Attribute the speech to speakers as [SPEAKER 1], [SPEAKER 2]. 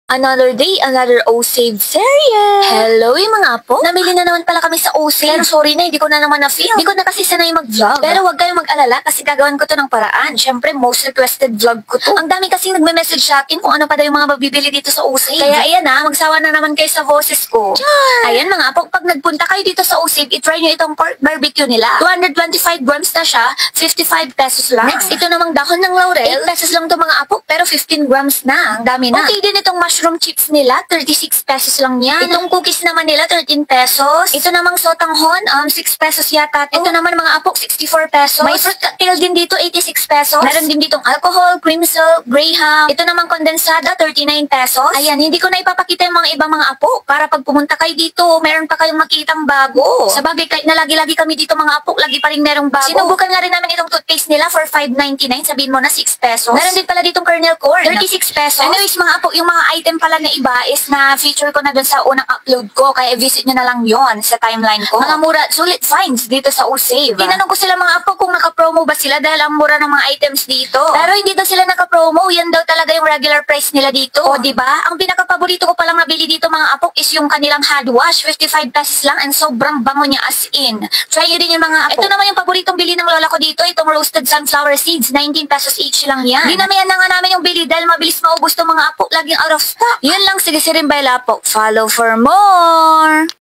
[SPEAKER 1] Another day, another O-Save serye. Hello mga apo. Namili na naman pala kami sa O-Save. Pero sorry na, hindi ko na naman na-film. Hindi ko na kasi sanay mag-vlog. Pero wag kayong mag-alala kasi gagawin ko to ng paraan. Siyempre, most requested vlog ko to. Ang dami kasing nagme-message sa akin kung ano pa daw yung mga mabibili dito sa O-Save. Kaya ayan na, magsawa na naman kayo sa boses ko. Ayan mga apo, pag nagpunta kayo dito sa O-Save, itry nyo itong pork barbecue nila. 225 grams na siya, 55 pesos lang. Next, ito namang dahon ng laurel. 8 pesos lang to mga apo, pero 15 grams na. Ang dami na. Okay din itong mushroom chips nila, 36 pesos lang yan. Itong cookies naman nila, 13 pesos. Ito namang sotanghon, 6 pesos yata. Ito naman mga apok, 64 pesos. May fruit cocktail din dito, 86 pesos. Meron din ditong alcohol, cream silk, graham. Ito namang kondensada, 39 pesos. Ayan, hindi ko na ipapakita yung mga ibang mga apok para pag pumunta kayo dito, meron pa kayong makitang bago. Sa bagay, kahit na lagi-lagi kami dito mga apok, lagi pa rin merong bago. Sinubukan nga rin namin itong toothpaste nila for 5.99. Sabihin mo na 6 pesos. Meron din pala ditong kernel corn, 36 pesos. Anyways mga apok, yung mga item pala na iba is na feature ko na dun sa unang upload ko. Kaya visit nyo na lang yon sa timeline ko. Mga mura at sulit finds dito sa O-Save. Tinanong ko sila mga apo kung naka-promo ba sila dahil ang mura ng mga items dito. Pero hindi daw sila naka-promo. Yan daw talaga yung regular price nila dito. O diba? Ang pinaka-paborito ko palang nabili dito mga apok is yung kanilang hand wash. 55 pesos lang and sobrang bango niya as in. Try nyo din yung mga apok. Ito naman yung paboritong bili ng lola ko dito. Itong roasted sunflower seeds. 19 pesos each lang yan. Dinamihan na nga namin yung bili dahil mabilis maubos to mga apok. Laging out of stock. Yun lang, sige si Rimbay Lapok. Follow for more!